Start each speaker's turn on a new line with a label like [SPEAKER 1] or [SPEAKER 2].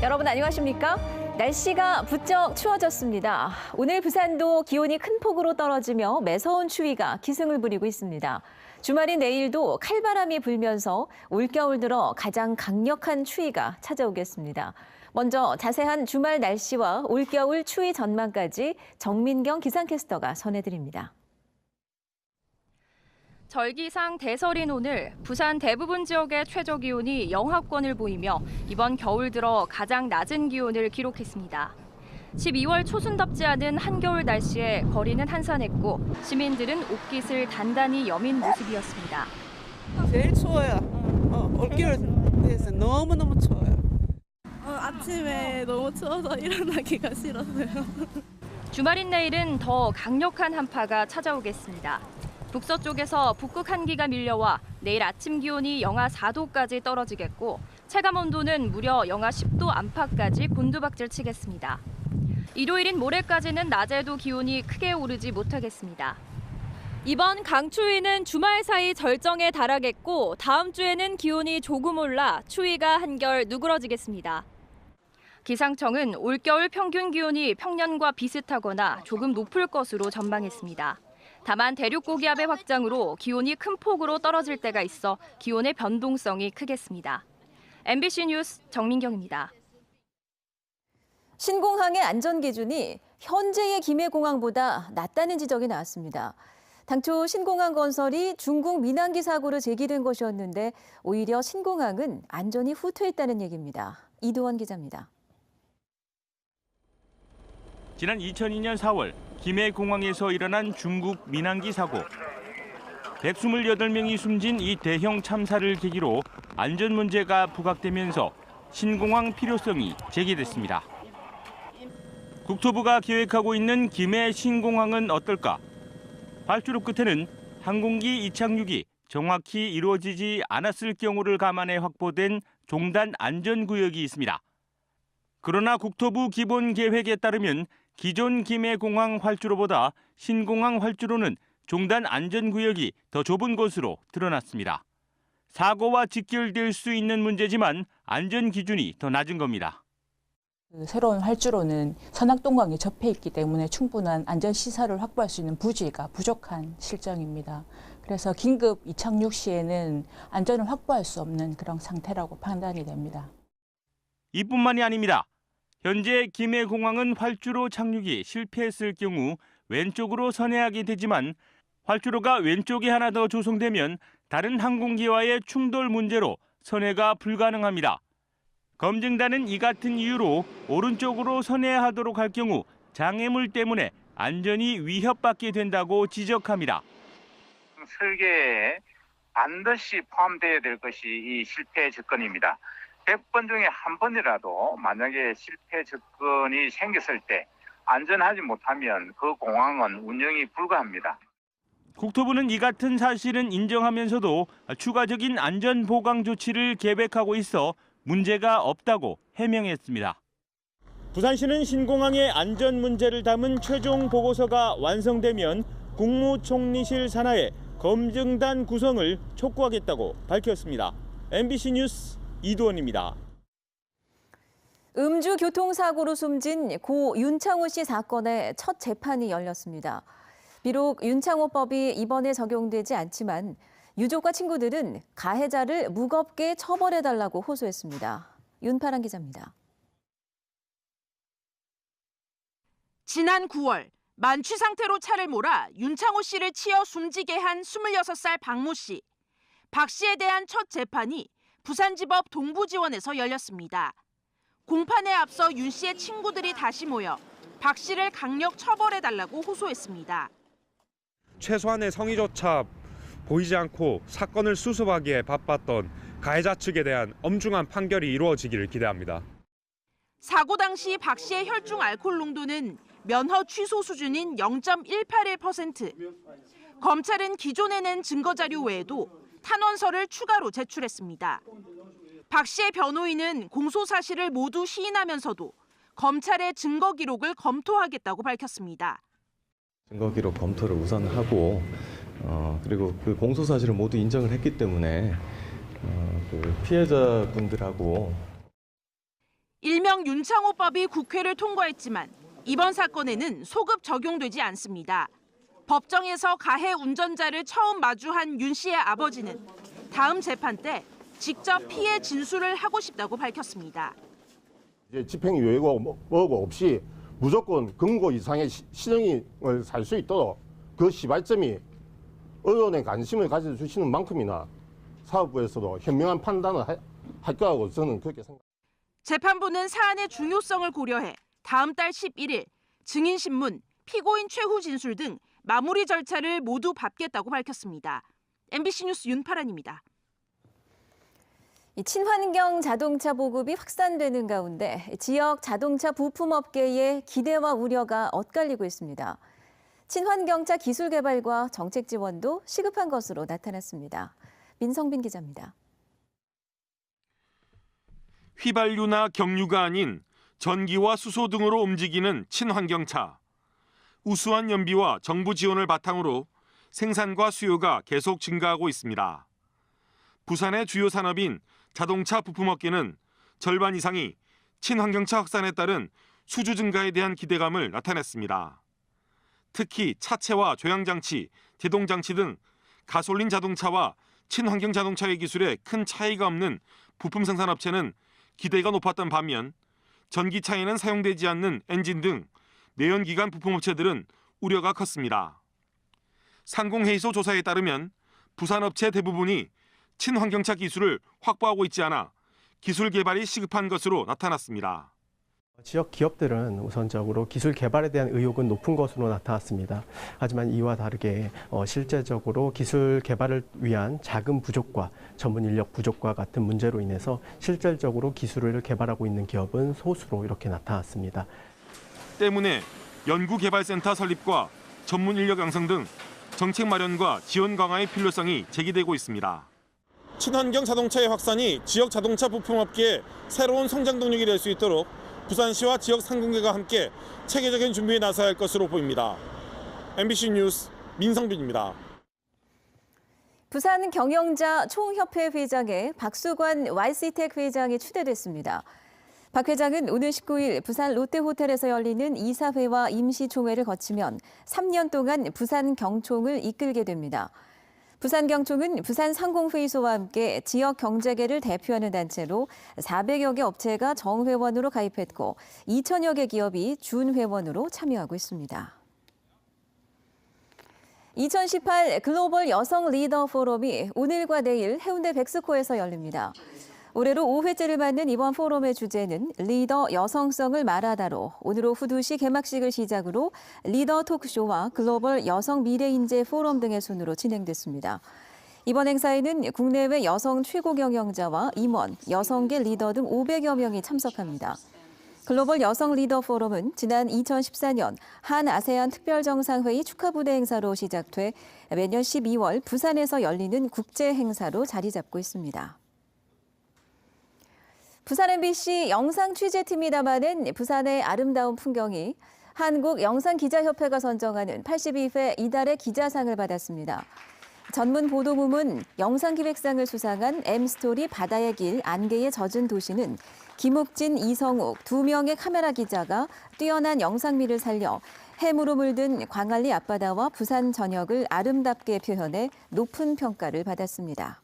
[SPEAKER 1] 여러분 안녕하십니까? 날씨가 부쩍 추워졌습니다. 오늘 부산도 기온이 큰 폭으로 떨어지며 매서운 추위가 기승을 부리고 있습니다. 주말인 내일도 칼바람이 불면서 올겨울 들어 가장 강력한 추위가 찾아오겠습니다. 먼저 자세한 주말 날씨와 올겨울 추위 전망까지 정민경 기상캐스터가 전해드립니다.
[SPEAKER 2] 절기상 대설인 오늘 부산 대부분 지역의 최저 기온이 영하권을 보이며 이번 겨울 들어 가장 낮은 기온을 기록했습니다. 12월 초순답지 않은 한겨울 날씨에 거리는 한산했고 시민들은 옷깃을 단단히 여민 모습이었습니다.
[SPEAKER 3] 제일 추워요. 올겨울에서 너무너무 추워요.
[SPEAKER 4] 아침에 너무 추워서 일어나기가 싫었어요.
[SPEAKER 2] 주말인 내일은 더 강력한 한파가 찾아오겠습니다. 북서쪽에서 북극 한기가 밀려와 내일 아침 기온이 영하 4도까지 떨어지겠고 체감 온도는 무려 영하 10도 안팎까지 곤두박질 치겠습니다. 일요일인 모레까지는 낮에도 기온이 크게 오르지 못하겠습니다. 이번 강추위는 주말 사이 절정에 달하겠고 다음 주에는 기온이 조금 올라 추위가 한결 누그러지겠습니다. 기상청은 올겨울 평균 기온이 평년과 비슷하거나 조금 높을 것으로 전망했습니다. 다만 대륙 고기압의 확장으로 기온이 큰 폭으로 떨어질 때가 있어 기온의 변동성이 크겠습니다. MBC 뉴스 정민경입니다.
[SPEAKER 1] 신공항의 안전 기준이 현재의 김해공항보다 낮다는 지적이 나왔습니다. 당초 신공항 건설이 중국 민항기 사고로 제기된 것이었는데 오히려 신공항은 안전이 후퇴했다는 얘기입니다. 이도원 기자입니다.
[SPEAKER 5] 지난 2002년 4월 김해공항에서 일어난 중국 민항기 사고. 128명이 숨진 이 대형 참사를 계기로 안전 문제가 부각되면서 신공항 필요성이 제기됐습니다. 국토부가 계획하고 있는 김해 신공항은 어떨까? 발주로 끝에는 항공기 이착륙이 정확히 이루어지지 않았을 경우를 감안해 확보된 종단 안전구역이 있습니다. 그러나 국토부 기본 계획에 따르면 기존 김해공항 활주로보다 신공항 활주로는 종단 안전구역이 더 좁은 것으로 드러났습니다. 사고와 직결될 수 있는 문제지만 안전 기준이 더 낮은 겁니다.
[SPEAKER 6] 새로운 활주로는 선악동강에 접해 있기 때문에 충분한 안전시설을 확보할 수 있는 부지가 부족한 실정입니다. 그래서 긴급 이착륙 시에는 안전을 확보할 수 없는 그런 상태라고 판단이 됩니다.
[SPEAKER 5] 이뿐만이 아닙니다. 현재 김해공항은 활주로 착륙이 실패했을 경우 왼쪽으로 선회하게 되지만 활주로가 왼쪽에 하나 더 조성되면 다른 항공기와의 충돌 문제로 선회가 불가능합니다. 검증단은 이 같은 이유로 오른쪽으로 선회하도록 할 경우 장애물 때문에 안전이 위협받게 된다고 지적합니다.
[SPEAKER 7] 설계에 반드시 포함되어야 될 것이 이 실패 접근입니다. 100번 중에 한 번이라도 만약에 실패 접근이 생겼을 때 안전하지 못하면 그 공항은 운영이 불가합니다.
[SPEAKER 5] 국토부는 이 같은 사실은 인정하면서도 추가적인 안전 보강 조치를 계획하고 있어 문제가 없다고 해명했습니다. 부산시는 신공항의 안전 문제를 담은 최종 보고서가 완성되면 국무총리실 산하에 검증단 구성을 촉구하겠다고 밝혔습니다. MBC 뉴스 이도원입니다.
[SPEAKER 1] 음주 교통사고로 숨진 고 윤창호 씨 사건의 첫 재판이 열렸습니다. 비록 윤창호법이 이번에 적용되지 않지만 유족과 친구들은 가해자를 무겁게 처벌해달라고 호소했습니다. 윤파란 기자입니다.
[SPEAKER 8] 지난 9월 만취 상태로 차를 몰아 윤창호 씨를 치어 숨지게 한 26살 박모 씨. 박 씨에 대한 첫 재판이 부산지법 동부지원에서 열렸습니다. 공판에 앞서 윤 씨의 친구들이 다시 모여 박 씨를 강력 처벌해달라고 호소했습니다.
[SPEAKER 9] 최소한의 성의조차 보이지 않고 사건을 수습하기에 바빴던 가해자 측에 대한 엄중한 판결이 이루어지기를 기대합니다.
[SPEAKER 8] 사고 당시 박 씨의 혈중 알코올 농도는 면허 취소 수준인 0.181%. 검찰은 기존에 낸 증거자료 외에도 탄원서를 추가로 제출했습니다. 박 씨의 변호인은 공소 사실을 모두 시인하면서도 검찰의 증거 기록을 검토하겠다고 밝혔습니다.
[SPEAKER 10] 증거 기록 검토를 우선 하고 그리고 그 공소 사실을 모두 인정을 했기 때문에 그 피해자분들하고
[SPEAKER 8] 일명 윤창호법이 국회를 통과했지만 이번 사건에는 소급 적용되지 않습니다. 법정에서 가해 운전자를 처음 마주한 윤 씨의 아버지는 다음 재판 때 직접 피해 진술을 하고 싶다고 밝혔습니다.
[SPEAKER 11] 이제 집행유예 예고 없이 무조건 금고 이상의 실형을 살 수 있도록 그 시발점이 언론에 관심을 가져주시는 만큼이나 사법부에서도 현명한 판단을 할 거라고 저는 그렇게 생각합니다.
[SPEAKER 8] 재판부는 사안의 중요성을 고려해 다음 달 11일 증인신문, 피고인 최후 진술 등 마무리 절차를 모두 밟겠다고 밝혔습니다. MBC 뉴스 윤파란입니다.
[SPEAKER 1] 친환경 자동차 보급이 확산되는 가운데 지역 자동차 부품업계의 기대와 우려가 엇갈리고 있습니다. 친환경차 기술 개발과 정책 지원도 시급한 것으로 나타났습니다. 민성빈 기자입니다.
[SPEAKER 12] 휘발유나 경유가 아닌 전기와 수소 등으로 움직이는 친환경차. 우수한 연비와 정부 지원을 바탕으로 생산과 수요가 계속 증가하고 있습니다. 부산의 주요 산업인 자동차 부품업계는 절반 이상이 친환경차 확산에 따른 수주 증가에 대한 기대감을 나타냈습니다. 특히 차체와 조향장치, 제동장치 등 가솔린 자동차와 친환경 자동차의 기술에 큰 차이가 없는 부품 생산업체는 기대가 높았던 반면 전기차에는 사용되지 않는 엔진 등 내연기관 부품업체들은 우려가 컸습니다. 상공회의소 조사에 따르면 부산업체 대부분이 친환경차 기술을 확보하고 있지 않아 기술 개발이 시급한 것으로 나타났습니다.
[SPEAKER 13] 지역 기업들은 우선적으로 기술 개발에 대한 의욕은 높은 것으로 나타났습니다. 하지만 이와 다르게 실제적으로 기술 개발을 위한 자금 부족과 전문 인력 부족과 같은 문제로 인해서 실질적으로 기술을 개발하고 있는 기업은 소수로 이렇게 나타났습니다.
[SPEAKER 12] 때문에 연구개발센터 설립과 전문 인력 양성 등 정책 마련과 지원 강화의 필요성이 제기되고 있습니다.
[SPEAKER 14] 친환경 자동차의 확산이 지역 자동차 부품업계의 새로운 성장 동력이 될 수 있도록 부산시와 지역 상공계가 함께 체계적인 준비에 나서야 할 것으로 보입니다. MBC 뉴스 민성빈입니다.
[SPEAKER 1] 부산 경영자 총협회 회장에 박수관 YC텍 회장이 추대됐습니다. 박 회장은 오늘 19일 부산 롯데호텔에서 열리는 이사회와 임시총회를 거치면 3년 동안 부산 경총을 이끌게 됩니다. 부산경총은 부산 상공회의소와 함께 지역 경제계를 대표하는 단체로 400여 개 업체가 정회원으로 가입했고 2천여 개 기업이 준회원으로 참여하고 있습니다. 2018 글로벌 여성 리더 포럼이 오늘과 내일 해운대 백스코에서 열립니다. 올해로 5회째를 맞는 이번 포럼의 주제는 리더 여성성을 말하다로 오늘 오후 2시 개막식을 시작으로 리더 토크쇼와 글로벌 여성 미래인재 포럼 등의 순으로 진행됐습니다. 이번 행사에는 국내외 여성 최고 경영자와 임원, 여성계 리더 등 500여 명이 참석합니다. 글로벌 여성 리더 포럼은 지난 2014년 한 아세안 특별정상회의 축하부대 행사로 시작돼 매년 12월 부산에서 열리는 국제 행사로 자리 잡고 있습니다. 부산 MBC 영상 취재팀이 담아낸 부산의 아름다운 풍경이 한국영상기자협회가 선정하는 82회 이달의 기자상을 받았습니다. 전문 보도부문 영상기획상을 수상한 M스토리 바다의 길 안개에 젖은 도시는 김욱진, 이성욱 두 명의 카메라 기자가 뛰어난 영상미를 살려 해무로 물든 광안리 앞바다와 부산 전역을 아름답게 표현해 높은 평가를 받았습니다.